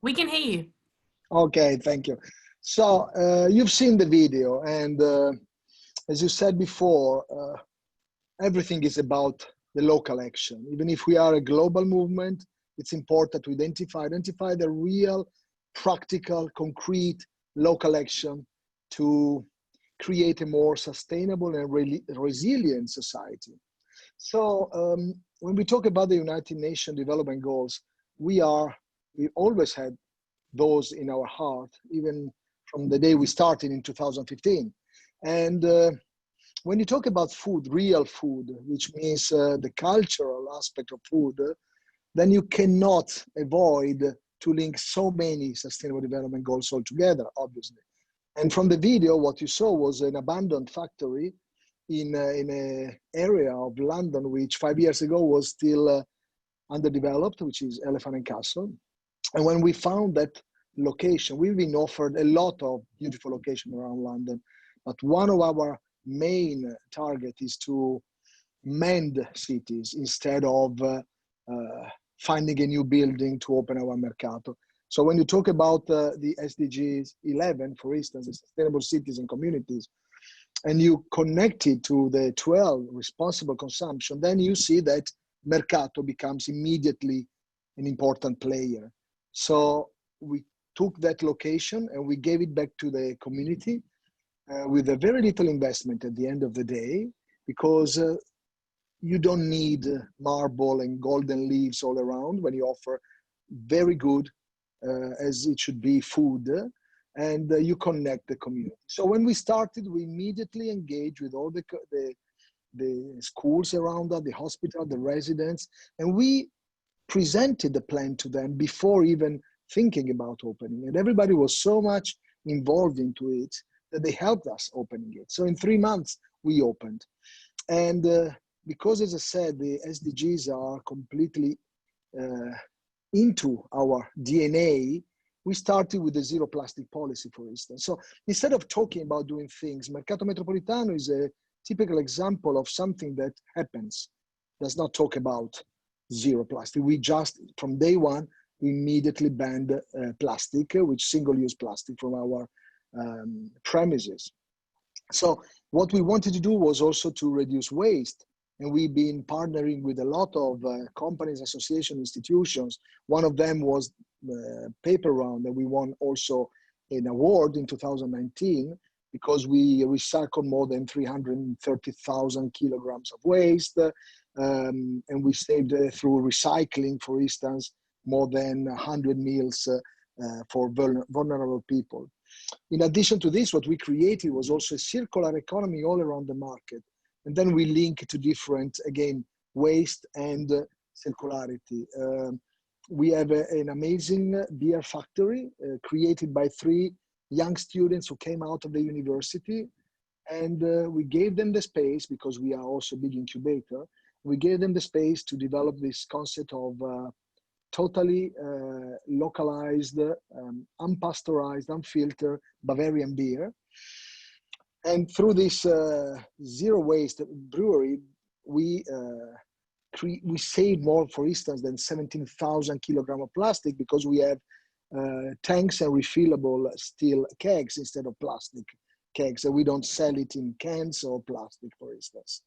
We can hear you. Okay, thank you. So you've seen the video, and as you said before, everything is about the local action. Even if we are a global movement, it's important to identify the real, practical, concrete local action to create a more sustainable and resilient society. So when we talk about the United Nations Development Goals, we always had those in our heart, even from the day we started in 2015. And when you talk about food, real food, which means the cultural aspect of food, then you cannot avoid to link so many sustainable development goals all together, obviously. And from the video, what you saw was an abandoned factory in an area of London, which 5 years ago was still underdeveloped, which is Elephant and Castle. And when we found that location, we've been offered a lot of beautiful locations around London, but one of our main target is to mend cities instead of finding a new building to open our Mercato. So when you talk about the SDGs 11, for instance, the sustainable cities and communities, and you connect it to the 12 responsible consumption, then you see that Mercato becomes immediately an important player. So we took that location and we gave it back to the community with a very little investment at the end of the day, because you don't need marble and golden leaves all around when you offer very good, as it should be, food, and you connect the community. So when we started, we immediately engaged with all the schools around us, the hospital, the residents, and we presented the plan to them before even thinking about opening. And everybody was so much involved into it that they helped us opening it. So in 3 months, we opened. And because, as I said, the SDGs are completely into our DNA, we started with the zero plastic policy, for instance. So instead of talking about doing things, Mercato Metropolitano is a typical example of something that happens, does not talk about zero plastic. We just, from day one, we immediately banned plastic, which single-use plastic, from our premises. So what we wanted to do was also to reduce waste. And we've been partnering with a lot of companies, associations, institutions. One of them was Paper Round, and we won also an award in 2019 because we recycled more than 330,000 kilograms of waste. And we saved through recycling, for instance, more than 100 meals for vulnerable people. In addition to this, what we created was also a circular economy all around the market. And then we link to different, again, waste and circularity. We have an amazing beer factory created by 3 young students who came out of the university. And we gave them the space, because we are also a big incubator, we gave them the space to develop this concept of totally localized, unpasteurized, unfiltered Bavarian beer. And through this zero waste brewery, we save more, for instance, than 17,000 kilograms of plastic, because we have tanks and refillable steel kegs instead of plastic kegs, and we don't sell it in cans or plastic, for instance.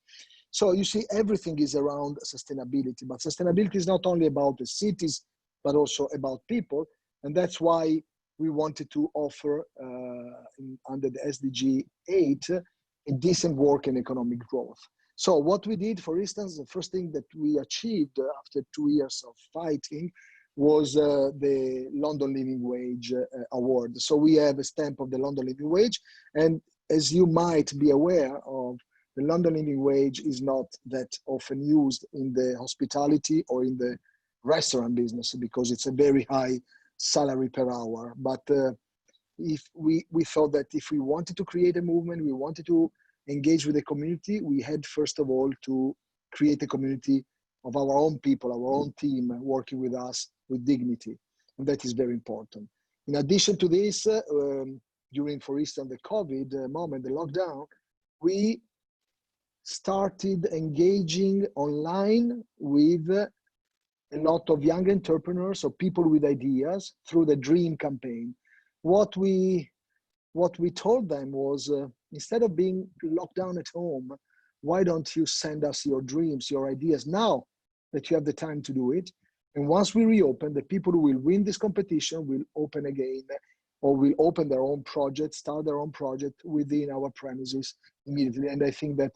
So you see, everything is around sustainability, but sustainability is not only about the cities, but also about people. And that's why we wanted to offer under the SDG 8, a decent work and economic growth. So what we did, for instance, the first thing that we achieved after 2 years of fighting was the London Living Wage Award. So we have a stamp of the London Living Wage. And as you might be aware of, the London Living Wage is not that often used in the hospitality or in the restaurant business, because it's a very high salary per hour. But if we thought that if we wanted to create a movement, we wanted to engage with the community, we had first of all to create a community of our own people, our own team working with us with dignity. And that is very important. In addition to this, during, for instance, the COVID moment, the lockdown, we started engaging online with a lot of young entrepreneurs or people with ideas through the Dream campaign. What we told them was, instead of being locked down at home, why don't you send us your dreams, your ideas now that you have the time to do it? And once we reopen, the people who will win this competition will open again, or will open their own project, start their own project within our premises immediately. And I think that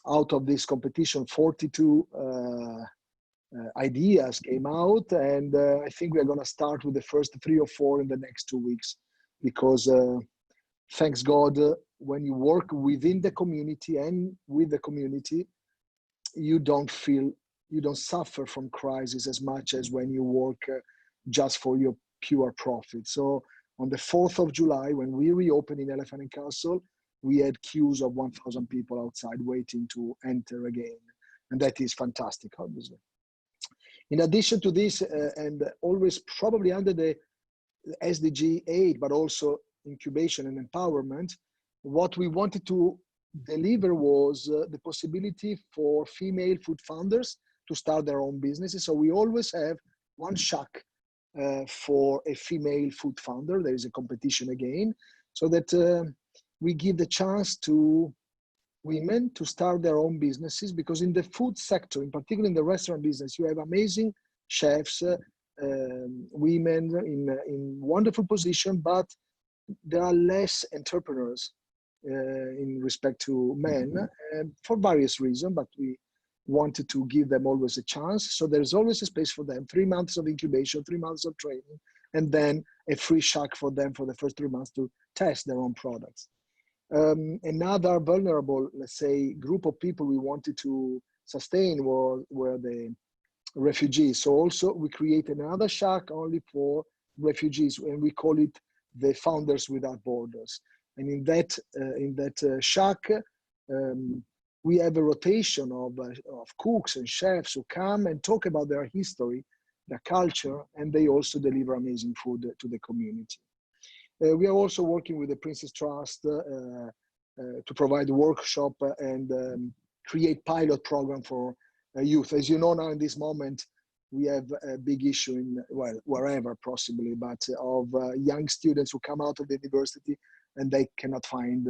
out of this competition, 42 ideas came out, and I think we're going to start with the first 3 or 4 in the next 2 weeks, because thanks God, when you work within the community and with the community, you don't suffer from crisis as much as when you work just for your pure profit. So on the 4th of July, when we reopened in Elephant and Castle, we had queues of 1,000 people outside waiting to enter again. And that is fantastic, obviously. In addition to this, and always probably under the SDG 8, but also incubation and empowerment, what we wanted to deliver was the possibility for female food founders to start their own businesses. So we always have one shack for a female food founder. There is a competition again, so that we give the chance to women to start their own businesses, because in the food sector, in particular in the restaurant business, you have amazing chefs, women in wonderful position, but there are less entrepreneurs in respect to men, for various reasons, but we wanted to give them always a chance. So there's always a space for them, 3 months of incubation, 3 months of training, and then a free shack for them for the first 3 months to test their own products. Another vulnerable, let's say, group of people we wanted to sustain were the refugees. So also we created another shack only for refugees, and we call it the Founders Without Borders. And in that shack, we have a rotation of cooks and chefs who come and talk about their history, their culture, and they also deliver amazing food to the community. We are also working with the Princess Trust to provide a workshop and create pilot program for youth. As you know, now in this moment, we have a big issue in, well, wherever possibly, but of young students who come out of the university and they cannot find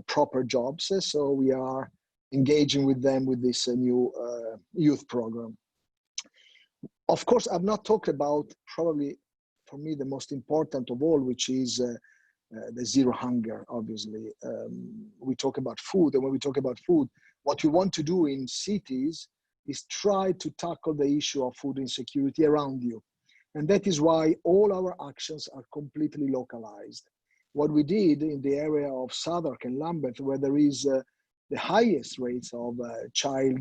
proper jobs. So we are engaging with them with this new youth program. Of course, I've not talked about probably, for me, the most important of all, which is the zero hunger, obviously. We talk about food, and when we talk about food, what we want to do in cities is try to tackle the issue of food insecurity around you. And that is why all our actions are completely localized. What we did in the area of Southwark and Lambeth, where there is the highest rates of child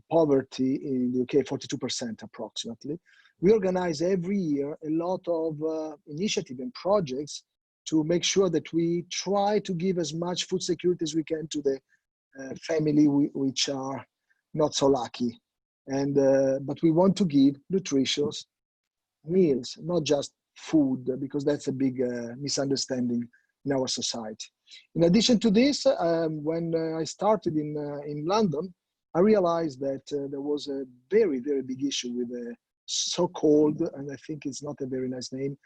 poverty in the UK, 42% approximately, we organize every year a lot of initiatives and projects to make sure that we try to give as much food security as we can to the family which are not so lucky. And but we want to give nutritious meals, not just food, because that's a big misunderstanding in our society. In addition to this, when I started in London, I realized that there was a very, very big issue with the so-called, and I think it's not a very nice name,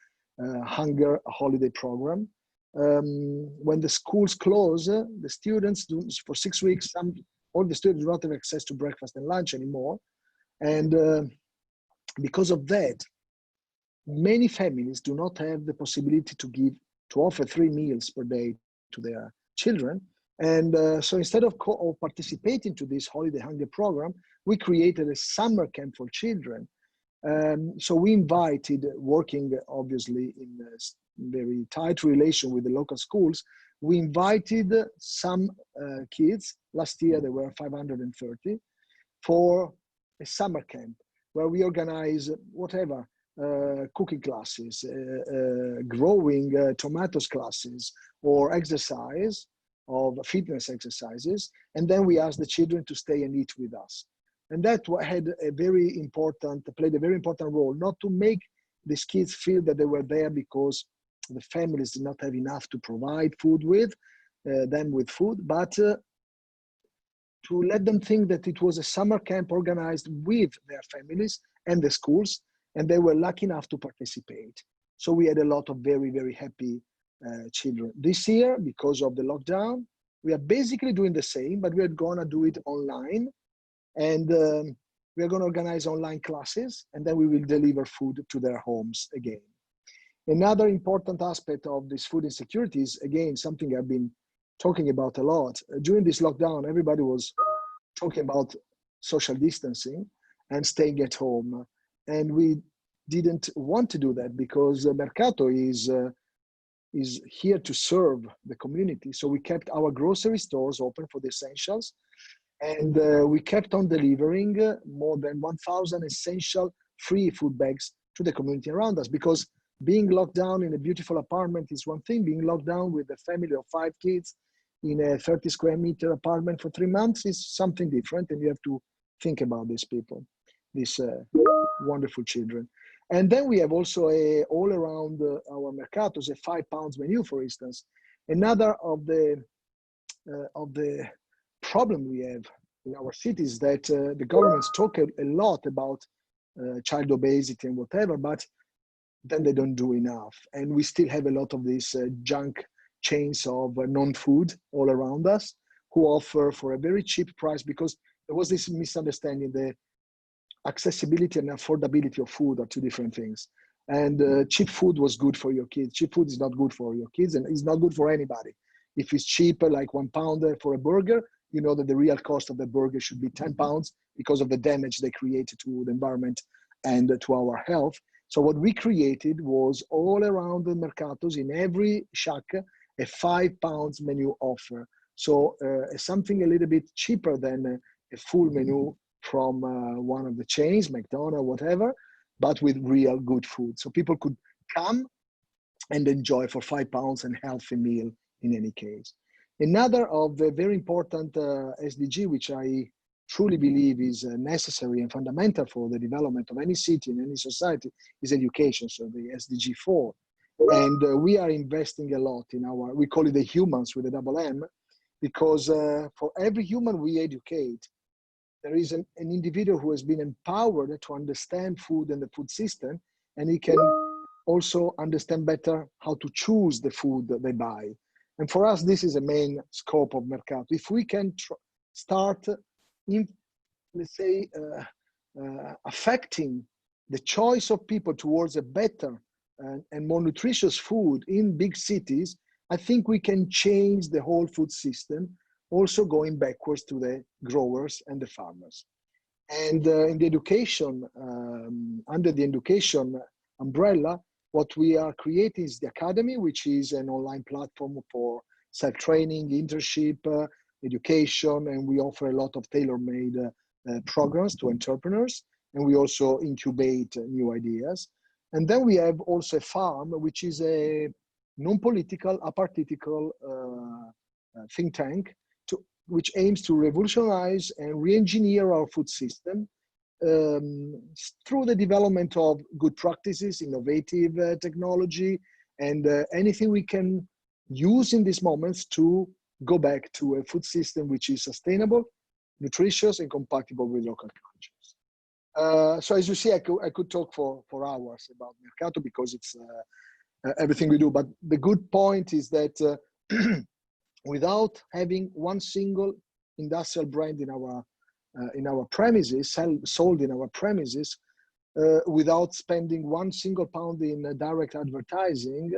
hunger holiday program. When the schools close, the students do, for 6 weeks, all the students do not have access to breakfast and lunch anymore. And because of that, many families do not have the possibility to offer 3 meals per day to their children. And so instead of participating to this holiday hunger program, we created a summer camp for children. So we invited, working obviously in a very tight relation with the local schools, we invited some kids. Last year there were 530 for a summer camp where we organize whatever, cooking classes, growing tomatoes classes, or exercise of fitness exercises. And then we ask the children to stay and eat with us. And that had played a very important role, not to make these kids feel that they were there because the families did not have enough to provide food with, them with food, but to let them think that it was a summer camp organized with their families and the schools, and they were lucky enough to participate. So we had a lot of very, very happy children. This year, because of the lockdown, we are basically doing the same, but we are gonna do it online. And we are gonna organize online classes, and then we will deliver food to their homes again. Another important aspect of this food insecurity is, again, something I've been talking about a lot. During this lockdown, everybody was talking about social distancing and staying at home. And we didn't want to do that because Mercato is here to serve the community. So we kept our grocery stores open for the essentials. And we kept on delivering more than 1,000 essential free food bags to the community around us, because being locked down in a beautiful apartment is one thing. Being locked down with a family of 5 kids in a 30 square meter apartment for 3 months is something different. And you have to think about these people, these wonderful children. And then we have also all around our Mercatos, a £5 menu, for instance. Another of the problem we have in our cities that the governments talk a lot about child obesity and whatever, but then they don't do enough. And we still have a lot of these junk chains of non-food all around us who offer for a very cheap price, because there was this misunderstanding. The accessibility and affordability of food are two different things. And cheap food was good for your kids. Cheap food is not good for your kids, and it's not good for anybody. If it's cheaper, like £1 for a burger, you know that the real cost of the burger should be £10 because of the damage they created to the environment and to our health. So what we created was all around the Mercatos, in every shack, a £5 menu offer. So something a little bit cheaper than a full menu from one of the chains, McDonald's, whatever, but with real good food. So people could come and enjoy for £5 a healthy meal in any case. Another of the very important SDG, which I truly believe is necessary and fundamental for the development of any city and any society, is education, so the SDG 4. And we are investing a lot in our, we call it the humans with a double M, because for every human we educate, there is an individual who has been empowered to understand food and the food system, and he can also understand better how to choose the food that they buy. And for us, this is a main scope of Mercato. If we can start, let's say, affecting the choice of people towards a better and more nutritious food in big cities, I think we can change the whole food system, also going backwards to the growers and the farmers. And in the education, under the education umbrella, what we are creating is the Academy, which is an online platform for self-training, internship, education, and we offer a lot of tailor-made programs to entrepreneurs, and we also incubate new ideas. And then we have also a farm, which is a non-political, apartitical think tank, which aims to revolutionize and re-engineer our food system through the development of good practices, innovative technology, and anything we can use in these moments to go back to a food system which is sustainable, nutritious, and compatible with local cultures. So as you see, I could talk for hours about Mercato because it's everything we do. But the good point is that without having one single industrial brand in our premises, sold in our premises, without spending one single pound in direct advertising,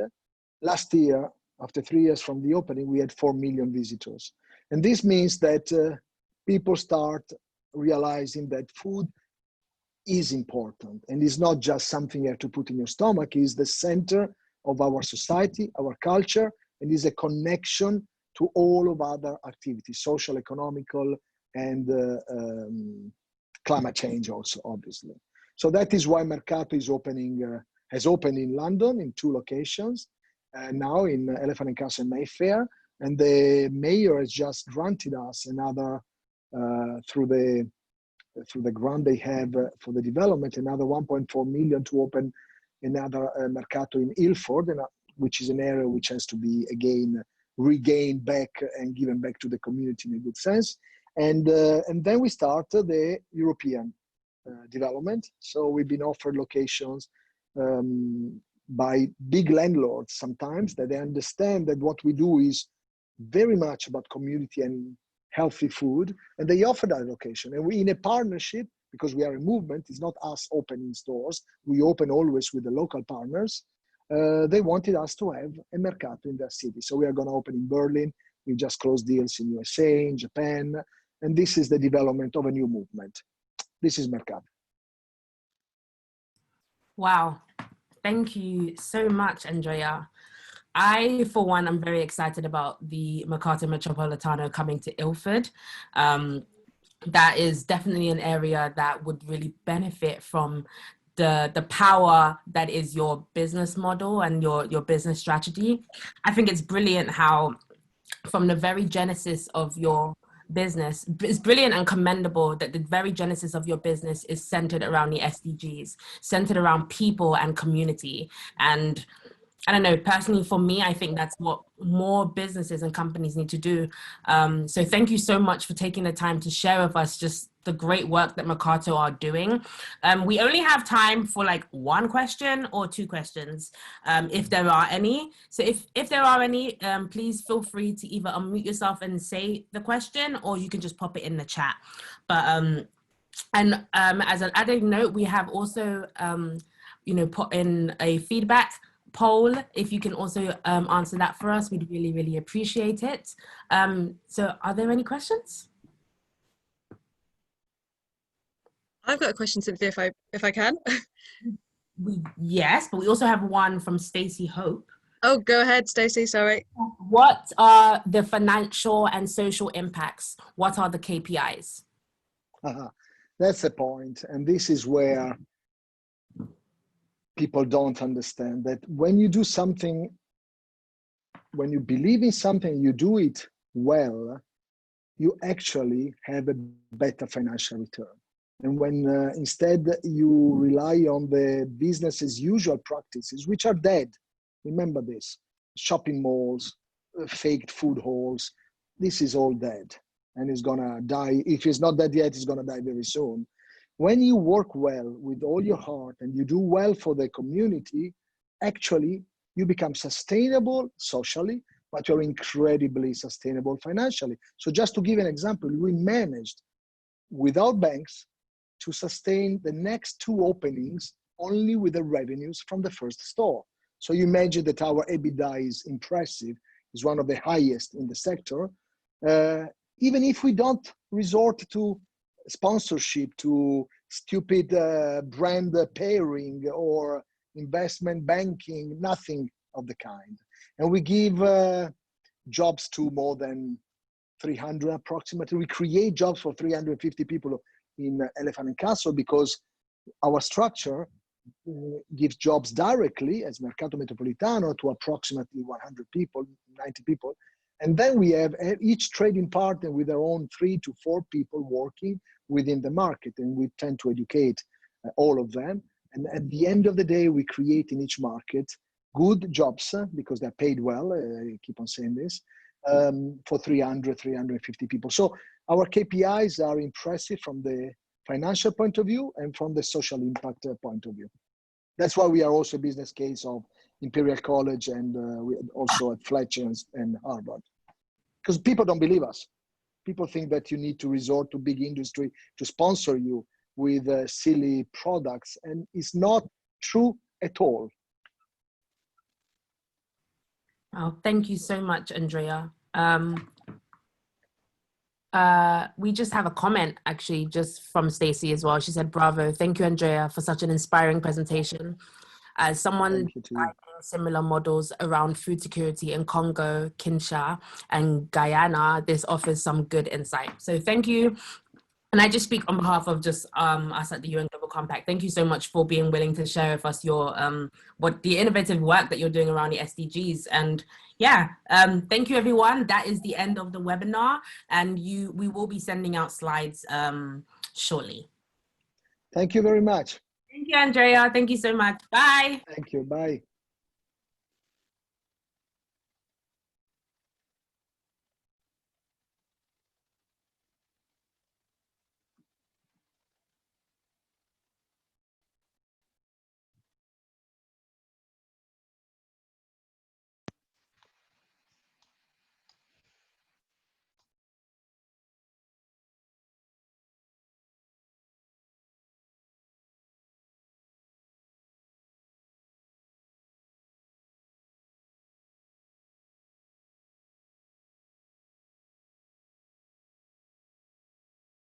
last year, after 3 years from the opening, we had 4 million visitors. And this means that people start realizing that food is important and is not just something you have to put in your stomach. It is the center of our society, our culture, and is a connection to all of other activities, social, economical, and climate change also, obviously. So that is why Mercato is has opened in London in 2 locations, now in Elephant and Castle and Mayfair, and the mayor has just granted us another, through the grant they have for the development, another 1.4 million to open another Mercato in Ilford, which is an area which has to be again regained back and given back to the community in a good sense. And then we started the European development. So we've been offered locations by big landlords sometimes, that they understand that what we do is very much about community and healthy food, and they offer that location. And we, in a partnership, because we are a movement, it's not us opening stores, we open always with the local partners. They wanted us to have a Mercato in their city. So we are going to open in Berlin. We just closed deals in USA, in Japan, and this is the development of a new movement. This is Mercato. Wow. Thank you so much, Andrea. I, for one, am very excited about the Mercato Metropolitano coming to Ilford. That is definitely an area that would really benefit from the power that is your business model and your business strategy. I think it's brilliant how from the very genesis of your business, it's brilliant and commendable that the very genesis of your business is centered around the SDGs, centered around people and community. And I don't know, personally for me, I think that's what more businesses and companies need to do. So thank you so much for taking the time to share with us just the great work that Mercato are doing. We only have time for like one question or two questions, if there are any. So if there are any, please feel free to either unmute yourself and say the question, or you can just pop it in the chat. But as an added note, we have also put in a feedback poll. If you can also answer that for us, we'd really, really appreciate it. So are there any questions? I've got a question, Cynthia, if I can. Yes, but we also have one from Stacey Hope. Oh, go ahead, Stacey, sorry. What are the financial and social impacts? What are the KPIs? That's the point. And this is where people don't understand that when you do something, when you believe in something, you do it well, you actually have a better financial return. And when instead you rely on the business as usual practices, which are dead, remember this, shopping malls, faked food halls, this is all dead and it's gonna die. If it's not dead yet, it's gonna die very soon. When you work well with all your heart and you do well for the community, actually you become sustainable socially, but you're incredibly sustainable financially. So just to give an example, we managed without banks to sustain the next 2 openings only with the revenues from the first store. So you imagine that our EBITDA is impressive, is one of the highest in the sector. Even if we don't resort to sponsorship, to stupid brand pairing or investment banking, nothing of the kind. And we give jobs to more than 300 approximately. We create jobs for 350 people in Elephant and Castle because our structure gives jobs directly as Mercato Metropolitano to approximately 100 people, 90 people. And then we have each trading partner with their own 3 to 4 people working within the market. And we tend to educate all of them. And at the end of the day, we create in each market good jobs because they're paid well. I keep on saying this, for 300, 350 people. So our KPIs are impressive from the financial point of view and from the social impact point of view. That's why we are also a business case of Imperial College and we also at Fletcher and Harvard. Because people don't believe us. People think that you need to resort to big industry to sponsor you with silly products, and it's not true at all. Oh, thank you so much, Andrea. We just have a comment actually just from Stacey as well. She said, bravo, thank you, Andrea, for such an inspiring presentation. As someone designing similar models around food security in Congo, Kinshasa, and Guyana, this offers some good insight. So thank you. And I just speak on behalf of just us at the UN Global Compact. Thank you so much for being willing to share with us your what the innovative work that you're doing around the SDGs. And yeah, thank you, everyone. That is the end of the webinar, and we will be sending out slides shortly. Thank you very much. Thank you, Andrea. Thank you so much. Bye. Thank you. Bye.